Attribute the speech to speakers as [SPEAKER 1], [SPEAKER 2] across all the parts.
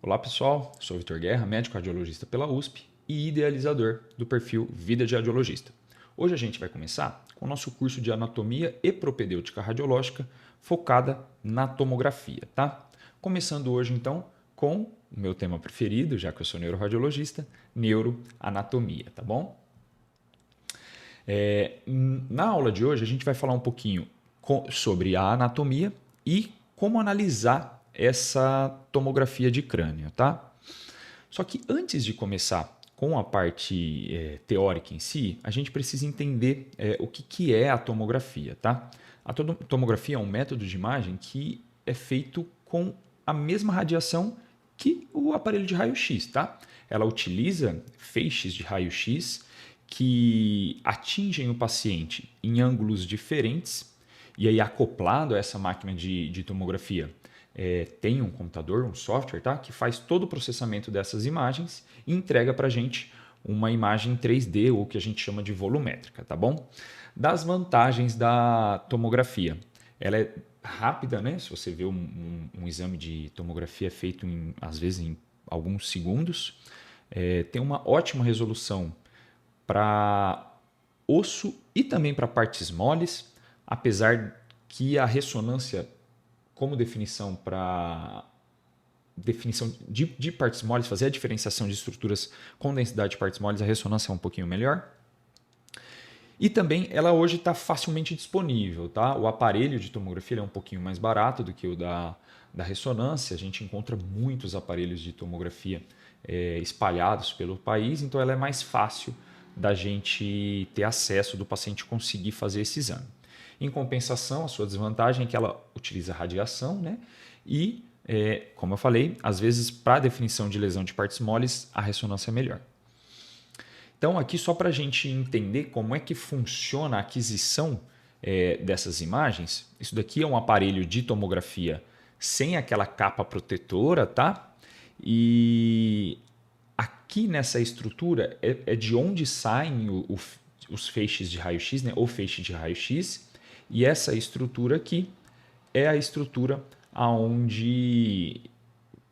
[SPEAKER 1] Olá pessoal, sou Vitor Guerra, médico radiologista pela USP e idealizador do perfil Vida de Radiologista. Hoje a gente vai começar com o nosso curso de Anatomia e Propedêutica Radiológica focada na tomografia, tá? Começando hoje então com o meu tema preferido, já que eu sou neuroradiologista, neuroanatomia, tá bom? Na aula de hoje a gente vai falar um pouquinho sobre a anatomia e como analisar essa tomografia de crânio, tá? Só que antes de começar com a parte teórica em si, a gente precisa entender o que é a tomografia, tá? A tomografia é um método de imagem que é feito com a mesma radiação que o aparelho de raio-x, tá? Ela utiliza feixes de raio-x que atingem o paciente em ângulos diferentes e aí acoplado a essa máquina de tomografia tem um computador, um software, tá? Que faz todo o processamento dessas imagens e entrega para a gente uma imagem 3D, ou que a gente chama de volumétrica, tá bom? Das vantagens da tomografia. Ela é rápida, né? Se você vê um exame de tomografia feito, às vezes, em alguns segundos. Tem uma ótima resolução para osso e também para partes moles, apesar que a ressonância como definição para definição de partes moles, fazer a diferenciação de estruturas com densidade de partes moles, a ressonância é um pouquinho melhor. E também ela hoje está facilmente disponível, tá? O aparelho de tomografia é um pouquinho mais barato do que o da ressonância. A gente encontra muitos aparelhos de tomografia espalhados pelo país, então ela é mais fácil da gente ter acesso, do paciente conseguir fazer esse exame. Em compensação, a sua desvantagem é que ela utiliza radiação, né? E, como eu falei, às vezes para a definição de lesão de partes moles, a ressonância é melhor. Então, aqui só para a gente entender como é que funciona a aquisição dessas imagens, isso daqui é um aparelho de tomografia sem aquela capa protetora, tá? E aqui nessa estrutura é de onde saem os feixes de raio-x, né? O feixe de raio-x. E essa estrutura aqui é a estrutura aonde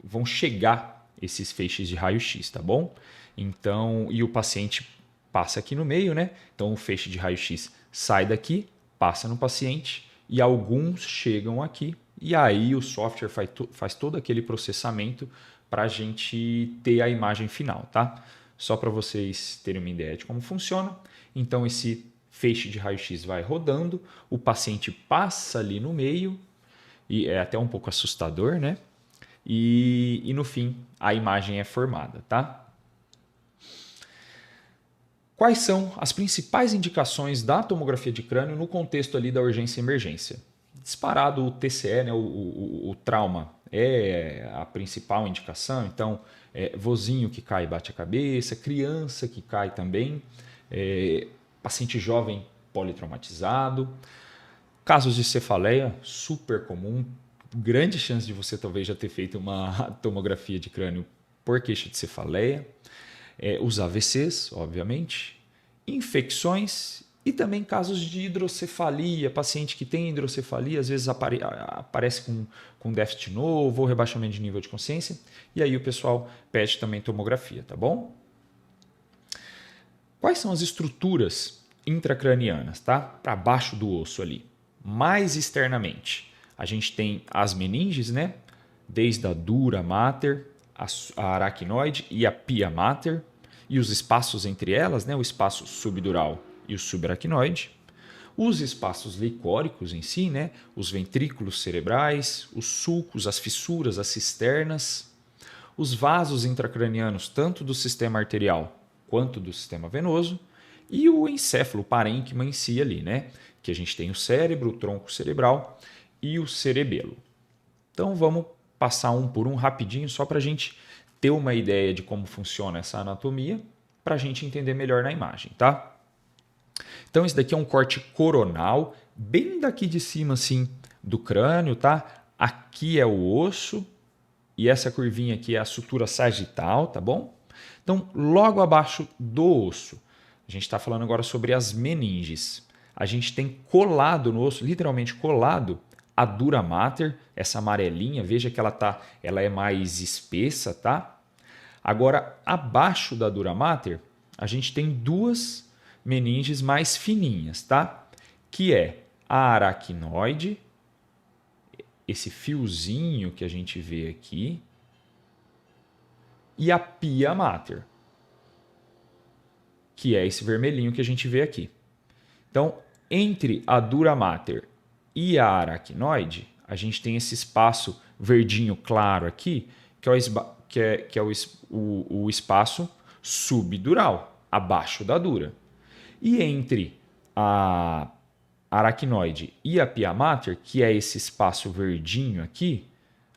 [SPEAKER 1] vão chegar esses feixes de raio-x, tá bom? Então, e o paciente passa aqui no meio, né? Então o feixe de raio-x sai daqui, passa no paciente e alguns chegam aqui. E aí o software faz todo aquele processamento para a gente ter a imagem final, tá? Só para vocês terem uma ideia de como funciona. Então esse feixe de raio-x vai rodando, o paciente passa ali no meio, e é até um pouco assustador, né? E no fim, a imagem é formada, tá? Quais são as principais indicações da tomografia de crânio no contexto ali da urgência e emergência? Disparado o TCE, né? o trauma, é a principal indicação. Então, vozinho que cai e bate a cabeça, criança que cai também, paciente jovem politraumatizado, casos de cefaleia, super comum, grande chance de você talvez já ter feito uma tomografia de crânio por queixa de cefaleia, os AVCs, obviamente, infecções e também casos de hidrocefalia, paciente que tem hidrocefalia, às vezes aparece com déficit novo ou rebaixamento de nível de consciência, e aí o pessoal pede também tomografia, tá bom? Quais são as estruturas intracranianas, tá? Para baixo do osso ali. Mais externamente, a gente tem as meninges, né? Desde a dura mater, a aracnoide e a pia mater, e os espaços entre elas, né? O espaço subdural e o subaracnoide. Os espaços licóricos em si, né? Os ventrículos cerebrais, os sulcos, as fissuras, as cisternas, os vasos intracranianos, tanto do sistema arterial quanto do sistema venoso, e o encéfalo, o parênquima em si ali, né? Que a gente tem o cérebro, o tronco cerebral e o cerebelo. Então vamos passar um por um rapidinho, só para a gente ter uma ideia de como funciona essa anatomia, para a gente entender melhor na imagem, tá? Então esse daqui é um corte coronal, bem daqui de cima assim do crânio, tá? Aqui é o osso e essa curvinha aqui é a sutura sagital, tá bom? Então, logo abaixo do osso, a gente está falando agora sobre as meninges. A gente tem colado no osso, literalmente colado, a dura mater, essa amarelinha, veja que ela é mais espessa, tá? Agora, abaixo da dura mater, a gente tem duas meninges mais fininhas, tá? Que é a aracnoide, esse fiozinho que a gente vê aqui, e a pia mater, que é esse vermelhinho que a gente vê aqui. Então, entre a dura mater e a aracnoide, a gente tem esse espaço verdinho claro aqui, que é o espaço subdural, abaixo da dura. E entre a aracnoide e a pia mater, que é esse espaço verdinho aqui,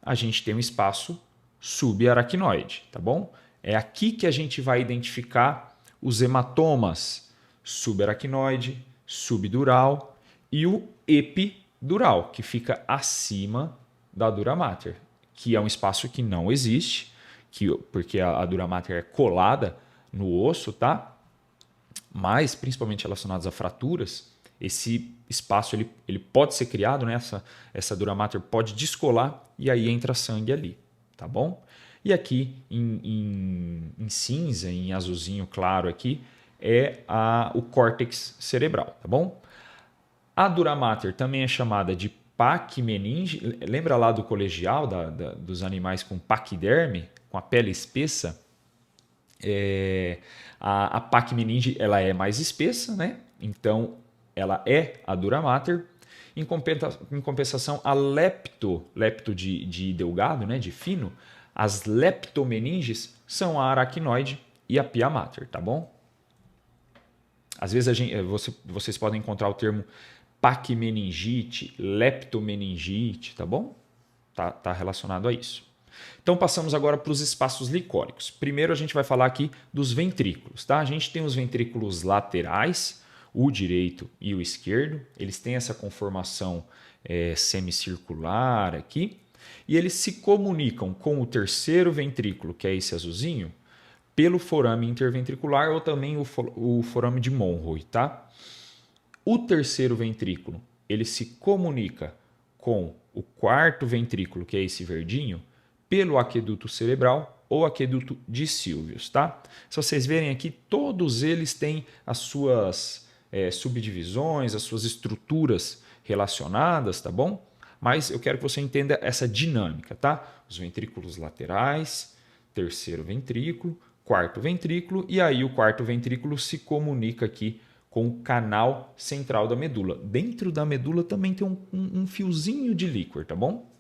[SPEAKER 1] a gente tem um espaço subaracnoide, tá bom? É aqui que a gente vai identificar os hematomas subaracnoide, subdural e o epidural, que fica acima da dura mater, que é um espaço que não existe, porque a dura mater é colada no osso, tá? Mas, principalmente relacionados a fraturas, esse espaço ele pode ser criado, né? Essa dura mater pode descolar e aí entra sangue ali, tá bom? E aqui em cinza, em azulzinho claro aqui, é o córtex cerebral, tá bom? A dura mater também é chamada de paquimeninge. Lembra lá do colegial dos animais com paquiderme, com a pele espessa? A paquimeninge ela é mais espessa, né? Então ela é a dura mater. Em compensação, a lepto de delgado, né? De fino, as leptomeninges são a aracnoide e a pia mater, tá bom? Às vezes vocês podem encontrar o termo paquimeningite, leptomeningite, tá bom? Tá relacionado a isso. Então passamos agora para os espaços licóricos. Primeiro a gente vai falar aqui dos ventrículos, tá? A gente tem os ventrículos laterais, o direito e o esquerdo. Eles têm essa conformação semicircular aqui. E eles se comunicam com o terceiro ventrículo, que é esse azulzinho, pelo forame interventricular ou também o forame de Monroe, tá? O terceiro ventrículo, ele se comunica com o quarto ventrículo, que é esse verdinho, pelo aqueduto cerebral ou aqueduto de Sylvius, tá? Se vocês verem aqui, todos eles têm as suas subdivisões, as suas estruturas relacionadas, tá bom? Mas eu quero que você entenda essa dinâmica, tá? Os ventrículos laterais, terceiro ventrículo, quarto ventrículo, e aí o quarto ventrículo se comunica aqui com o canal central da medula. Dentro da medula também tem um fiozinho de líquor, tá bom?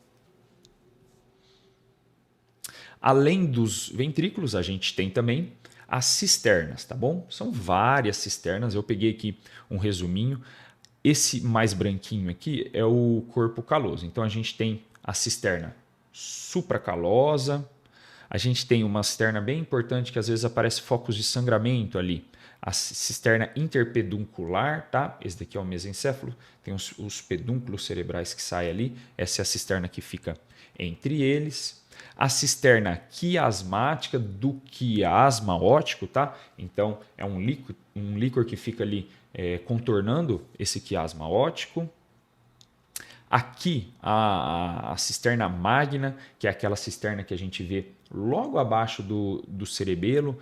[SPEAKER 1] Além dos ventrículos, a gente tem também as cisternas, tá bom? São várias cisternas, eu peguei aqui um resuminho. Esse mais branquinho aqui é o corpo caloso. Então a gente tem a cisterna supracalosa, a gente tem uma cisterna bem importante que às vezes aparece focos de sangramento ali, a cisterna interpeduncular, tá? Esse daqui é o mesencéfalo, tem os pedúnculos cerebrais que saem ali, essa é a cisterna que fica entre eles. A cisterna quiasmática do quiasma óptico, tá? Então é um líquor que fica ali contornando esse quiasma óptico. Aqui a cisterna magna, que é aquela cisterna que a gente vê logo abaixo do cerebelo,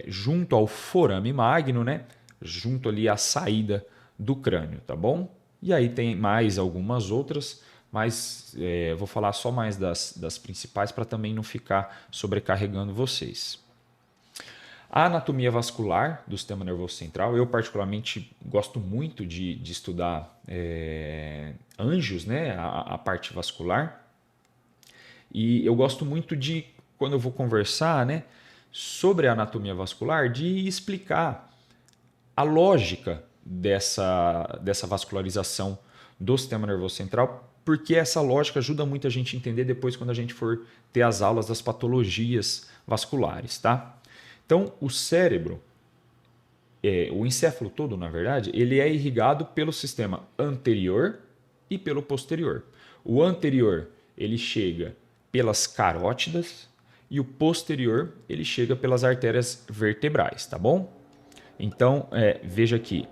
[SPEAKER 1] junto ao forame magno, né? Junto ali à saída do crânio, tá bom? E aí tem mais algumas outras, mas vou falar só mais das principais para também não ficar sobrecarregando vocês. A anatomia vascular do sistema nervoso central, eu particularmente gosto muito de estudar angios, né, a parte vascular. E eu gosto muito de, quando eu vou conversar, né, sobre a anatomia vascular, de explicar a lógica dessa vascularização do sistema nervoso central, porque essa lógica ajuda muito a gente a entender depois quando a gente for ter as aulas das patologias vasculares, tá? Então, o cérebro, o encéfalo todo, na verdade, ele é irrigado pelo sistema anterior e pelo posterior. O anterior, ele chega pelas carótidas e o posterior, ele chega pelas artérias vertebrais, tá bom? Então, veja aqui,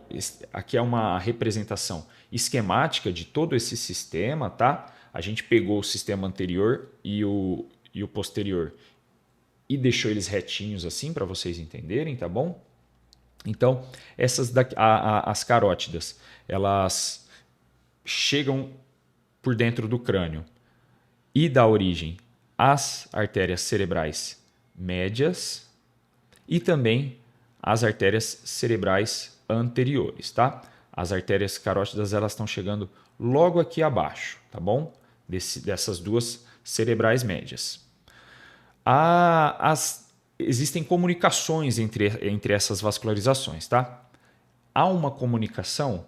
[SPEAKER 1] aqui é uma representação esquemática de todo esse sistema, tá? A gente pegou o sistema anterior e o posterior e deixou eles retinhos assim para vocês entenderem, tá bom? Então, as carótidas, elas chegam por dentro do crânio e dá origem às artérias cerebrais médias e também às artérias cerebrais anteriores, tá? As artérias carótidas elas estão chegando logo aqui abaixo, tá bom? Dessas duas cerebrais médias. Existem comunicações entre essas vascularizações, tá? Há uma comunicação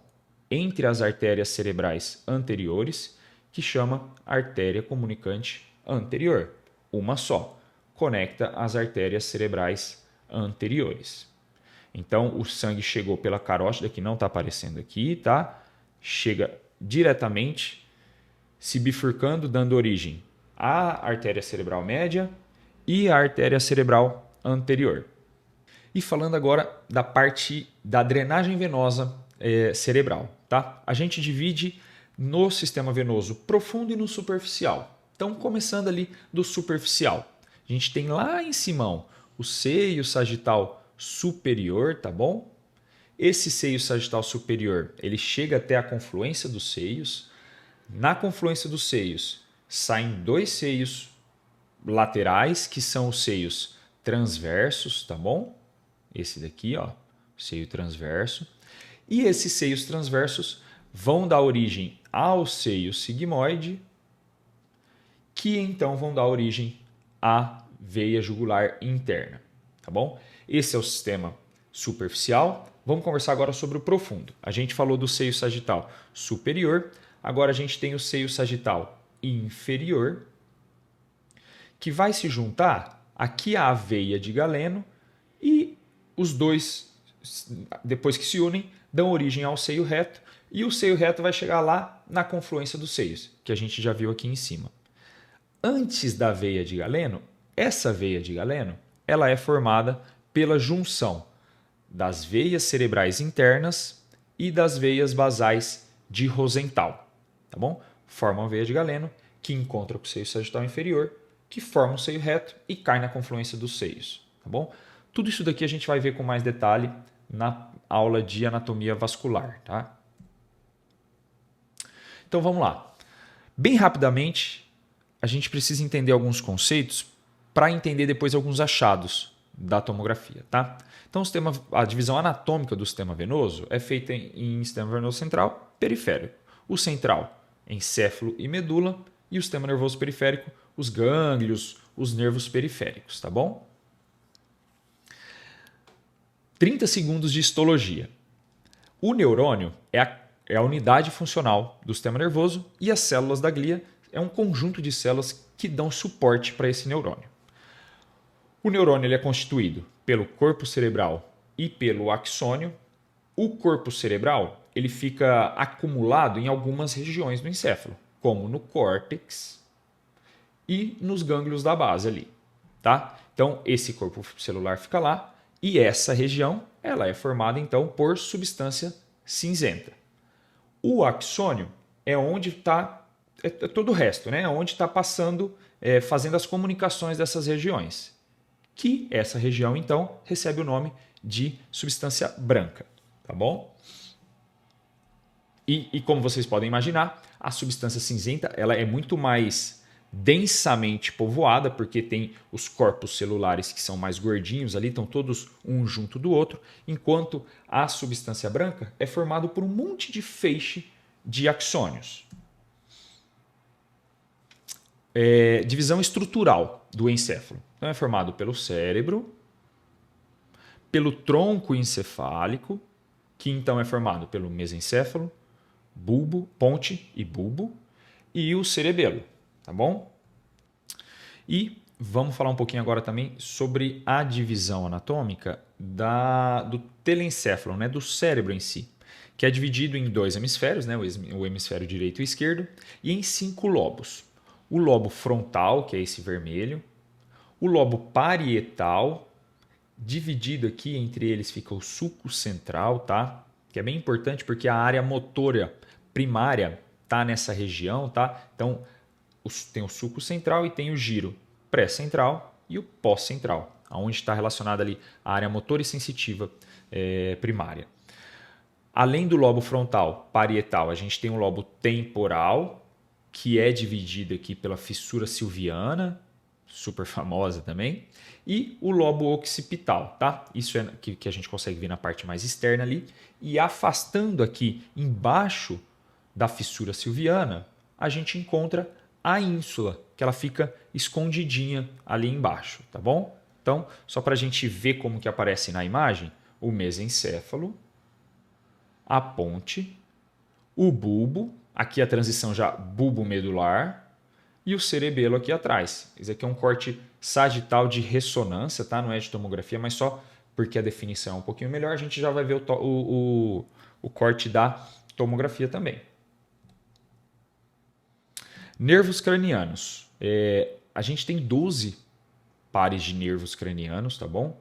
[SPEAKER 1] entre as artérias cerebrais anteriores que chama artéria comunicante anterior. Uma só. Conecta as artérias cerebrais anteriores. Então, o sangue chegou pela carótida, que não está aparecendo aqui, tá? Chega diretamente, se bifurcando, dando origem à artéria cerebral média e à artéria cerebral anterior. E falando agora da parte da drenagem venosa cerebral, tá? A gente divide no sistema venoso profundo e no superficial. Então, começando ali do superficial. A gente tem lá em cima o seio sagital superior, tá bom? Esse seio sagital superior, ele chega até a confluência dos seios. Na confluência dos seios, saem dois seios laterais, que são os seios transversos, tá bom? Esse daqui, ó, seio transverso. E esses seios transversos vão dar origem ao seio sigmoide, que então vão dar origem à veia jugular interna, tá bom? Esse é o sistema superficial. Vamos conversar agora sobre o profundo. A gente falou do seio sagital superior, agora a gente tem o seio sagital inferior, que vai se juntar aqui à veia de Galeno e os dois, depois que se unem, dão origem ao seio reto e o seio reto vai chegar lá na confluência dos seios, que a gente já viu aqui em cima. Antes da veia de Galeno, essa veia de Galeno ela é formada pela junção das veias cerebrais internas e das veias basais de Rosenthal, tá bom? Forma uma veia de Galeno que encontra com o seio sagital inferior, que forma um seio reto e cai na confluência dos seios, tá bom? Tudo isso daqui a gente vai ver com mais detalhe na aula de anatomia vascular, tá? Então vamos lá. Bem rapidamente, a gente precisa entender alguns conceitos para entender depois alguns achados da tomografia, tá? Então a divisão anatômica do sistema venoso é feita em sistema venoso central, periférico. O central, encéfalo e medula, e o sistema nervoso periférico, os gânglios, os nervos periféricos, tá bom? 30 segundos de histologia. O neurônio é a unidade funcional do sistema nervoso e as células da glia é um conjunto de células que dão suporte para esse neurônio. O neurônio ele é constituído pelo corpo cerebral e pelo axônio. O corpo cerebral ele fica acumulado em algumas regiões do encéfalo, como no córtex e nos gânglios da base ali, tá? Então esse corpo celular fica lá e essa região ela é formada então por substância cinzenta. O axônio é onde está todo o resto, né? É onde está passando, fazendo as comunicações dessas regiões. Que essa região então recebe o nome de substância branca, tá bom? E como vocês podem imaginar, a substância cinzenta ela é muito mais densamente povoada, porque tem os corpos celulares que são mais gordinhos ali, estão todos um junto do outro, enquanto a substância branca é formada por um monte de feixe de axônios. Divisão estrutural do encéfalo. Então é formado pelo cérebro, pelo tronco encefálico, que então é formado pelo mesencéfalo, bulbo, ponte e bulbo, e o cerebelo, tá bom? E vamos falar um pouquinho agora também sobre a divisão anatômica do telencéfalo, né, do cérebro em si, que é dividido em dois hemisférios, né, o hemisfério direito e esquerdo, e em 5 lobos. O lobo frontal, que é esse vermelho, o lobo parietal, Dividido aqui entre eles fica o sulco central, tá? Que é bem importante porque a área motora primária tá nessa região, tá? Então tem o sulco central e tem o giro pré-central e o pós-central, onde está relacionada ali a área motora e sensitiva primária. Além do lobo frontal parietal, a gente tem o lobo temporal, que é dividido aqui pela fissura silviana, super famosa também, e o lobo occipital, tá? Isso é que a gente consegue ver na parte mais externa ali. E afastando aqui embaixo da fissura silviana, a gente encontra a ínsula, que ela fica escondidinha ali embaixo, tá bom? Então, só para a gente ver como que aparece na imagem, o mesencéfalo, a ponte, o bulbo, aqui a transição já bulbo medular, e o cerebelo aqui atrás. Esse aqui é um corte sagital de ressonância, tá? Não é de tomografia, mas só porque a definição é um pouquinho melhor, a gente já vai ver o corte da tomografia também. Nervos cranianos. A gente tem 12 pares de nervos cranianos, tá bom?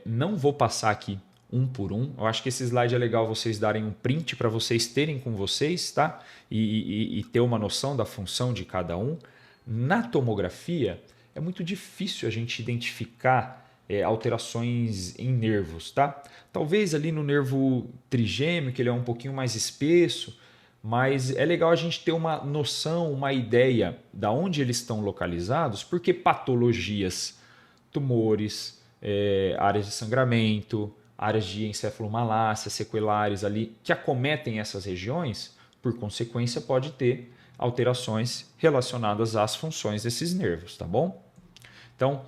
[SPEAKER 1] Não vou passar aqui um por um. Eu acho que esse slide é legal vocês darem um print para vocês terem com vocês, tá? E ter uma noção da função de cada um. Na tomografia, é muito difícil a gente identificar alterações em nervos, tá? Talvez ali no nervo trigêmeo, que ele é um pouquinho mais espesso, mas é legal a gente ter uma noção, uma ideia de onde eles estão localizados, porque patologias, tumores, áreas de sangramento, áreas de encefalomalácia, sequelares ali, que acometem essas regiões, por consequência, pode ter alterações relacionadas às funções desses nervos, tá bom? Então,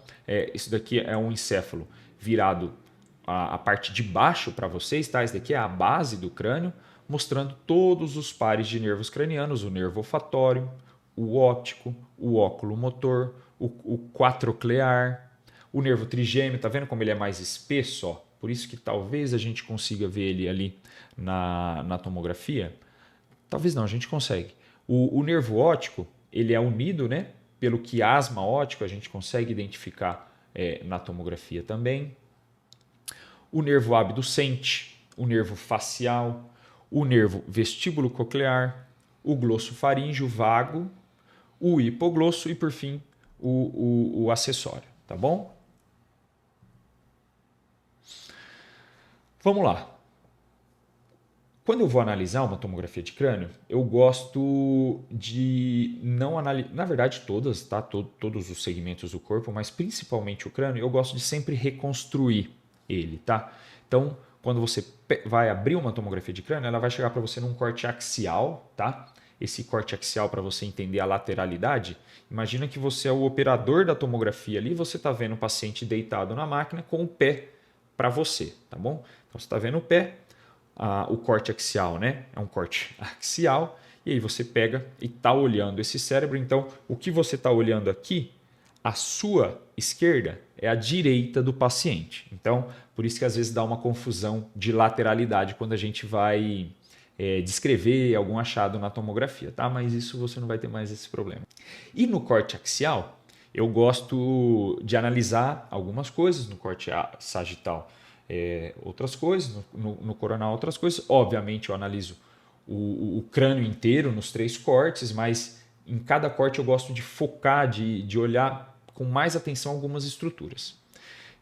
[SPEAKER 1] isso daqui é um encéfalo virado a parte de baixo para vocês, tá? Isso daqui é a base do crânio, mostrando todos os pares de nervos cranianos, o nervo olfatório, o óptico, o óculo-motor, o quatroclear, o nervo trigêmeo, tá vendo como ele é mais espesso, ó? Por isso que talvez a gente consiga ver ele ali na tomografia. Talvez não, a gente consegue. O nervo óptico, ele é unido, né? Pelo quiasma óptico, a gente consegue identificar na tomografia também. O nervo abducente, o nervo facial, o nervo vestíbulo coclear, o glosso faríngeo vago, o hipoglosso e, por fim, o acessório, tá bom? Vamos lá. Quando eu vou analisar uma tomografia de crânio, eu gosto de não analisar, na verdade todas, tá? Todos os segmentos do corpo, mas principalmente o crânio, eu gosto de sempre reconstruir ele, tá? Então, quando você vai abrir uma tomografia de crânio, ela vai chegar para você num corte axial, tá? Esse corte axial, para você entender a lateralidade, imagina que você é o operador da tomografia ali, você está vendo o paciente deitado na máquina com o pé para você, tá bom? Então você está vendo o pé, o corte axial, né? É um corte axial, e aí você pega e está olhando esse cérebro. Então, o que você está olhando aqui, a sua esquerda é a direita do paciente. Então, por isso que às vezes dá uma confusão de lateralidade quando a gente vai descrever algum achado na tomografia, tá? Mas isso você não vai ter mais esse problema. E no corte axial, eu gosto de analisar algumas coisas no corte sagital. Outras coisas, no coronal outras coisas. Obviamente eu analiso o crânio inteiro nos 3 cortes, mas em cada corte eu gosto de focar, de olhar com mais atenção algumas estruturas.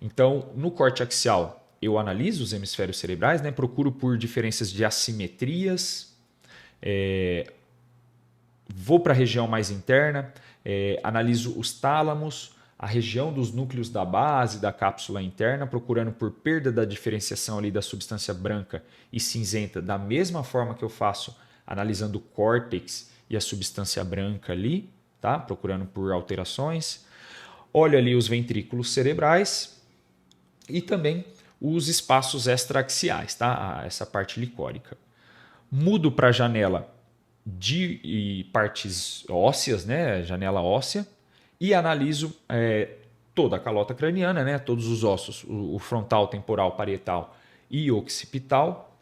[SPEAKER 1] Então, no corte axial, eu analiso os hemisférios cerebrais, né? Procuro por diferenças de assimetrias, vou para a região mais interna, analiso os tálamos, a região dos núcleos da base da cápsula interna, procurando por perda da diferenciação ali da substância branca e cinzenta, da mesma forma que eu faço analisando o córtex e a substância branca ali, tá? Procurando por alterações. Olho ali os ventrículos cerebrais e também os espaços extraaxiais, tá? Essa parte licórica. Mudo para a janela de partes ósseas, né? Janela óssea, e analiso toda a calota craniana, né? Todos os ossos, o frontal, temporal, parietal e occipital.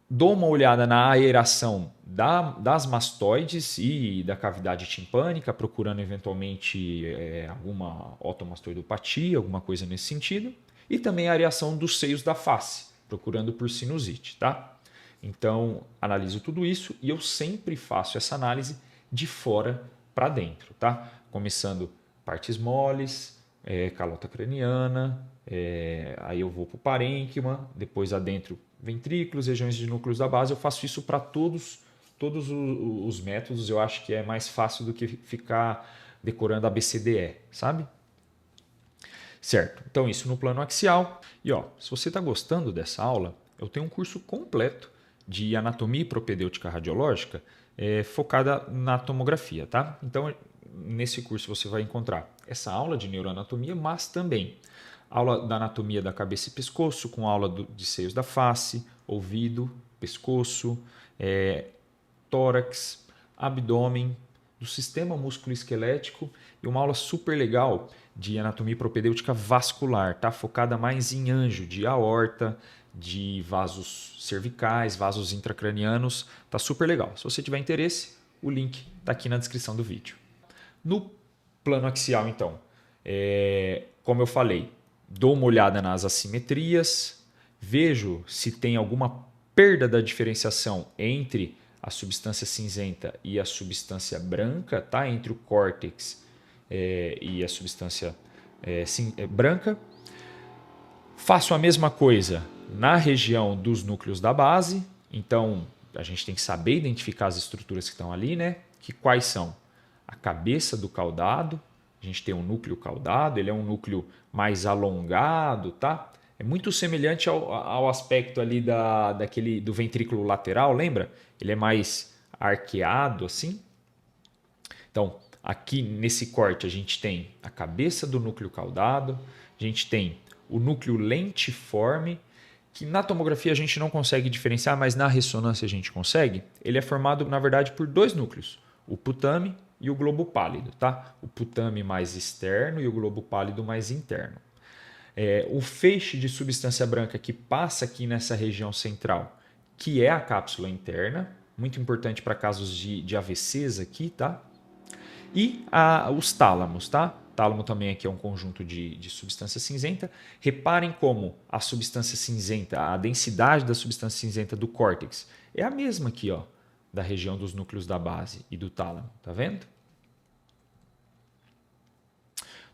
[SPEAKER 1] Dou uma olhada na aeração das mastoides e da cavidade timpânica, procurando eventualmente alguma otomastoidopatia, alguma coisa nesse sentido. E também a areação dos seios da face, procurando por sinusite, tá? Então, analiso tudo isso e eu sempre faço essa análise de fora para dentro, tá? Começando partes moles, calota craniana, aí eu vou para o parênquima, depois adentro ventrículos, regiões de núcleos da base. Eu faço isso para todos os métodos. Eu acho que é mais fácil do que ficar decorando a BCDE, sabe? Certo, então isso no plano axial. E ó, se você está gostando dessa aula, eu tenho um curso completo de anatomia e propedêutica radiológica focada na tomografia, tá? Então, nesse curso você vai encontrar essa aula de neuroanatomia, mas também aula da anatomia da cabeça e pescoço, com aula de seios da face, ouvido, pescoço, tórax, abdômen, do sistema musculoesquelético e uma aula super legal de anatomia propedêutica vascular, tá? Focada mais em anjo, de aorta, de vasos cervicais, vasos intracranianos, tá super legal. Se você tiver interesse, o link está aqui na descrição do vídeo. No plano axial, então, como eu falei, dou uma olhada nas assimetrias, vejo se tem alguma perda da diferenciação entre a substância cinzenta e a substância branca, tá? Entre o córtex e a substância branca. Faço a mesma coisa na região dos núcleos da base, então a gente tem que saber identificar as estruturas que estão ali, né? Quais são? A cabeça do caudado, a gente tem um núcleo caudado, ele é um núcleo mais alongado, tá? É muito semelhante ao aspecto ali do ventrículo lateral, lembra? Ele é mais arqueado assim. Então, aqui nesse corte a gente tem a cabeça do núcleo caudado, a gente tem o núcleo lentiforme, que na tomografia a gente não consegue diferenciar, mas na ressonância a gente consegue. Ele é formado, na verdade, por dois núcleos, o putame e o globo pálido, tá? O putame mais externo e o globo pálido mais interno. O feixe de substância branca que passa aqui nessa região central, que é a cápsula interna, muito importante para casos de AVCs aqui, tá? E os tálamos, tá? Tálamo também aqui é um conjunto de substância cinzenta. Reparem como a substância cinzenta, a densidade da substância cinzenta do córtex é a mesma aqui, ó, da região dos núcleos da base e do tálamo, tá vendo?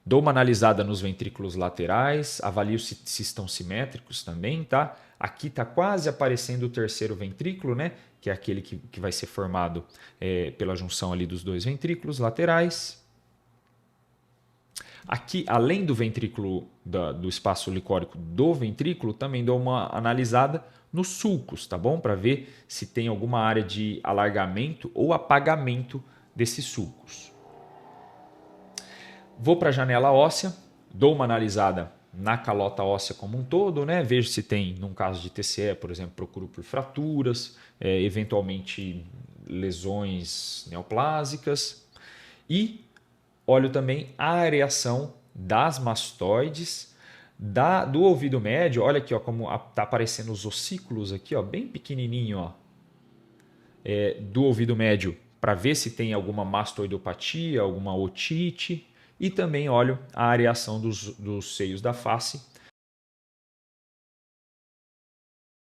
[SPEAKER 1] Dou uma analisada nos ventrículos laterais, avalio se estão simétricos também, tá? Aqui está quase aparecendo o terceiro ventrículo, né? Que é aquele que vai ser formado pela junção ali dos dois ventrículos laterais. Aqui, além do ventrículo, do espaço licórico do ventrículo, também dou uma analisada nos sulcos, tá bom? Para ver se tem alguma área de alargamento ou apagamento desses sulcos. Vou para a janela óssea, dou uma analisada na calota óssea como um todo, né? Vejo se tem, num caso de TCE, por exemplo, procuro por fraturas, eventualmente lesões neoplásicas e olho também a areação das mastoides, do ouvido médio. Olha aqui, ó, como está aparecendo os ossículos aqui, ó, bem pequenininho, ó, do ouvido médio, para ver se tem alguma mastoidopatia, alguma otite. E também olho a areação dos seios da face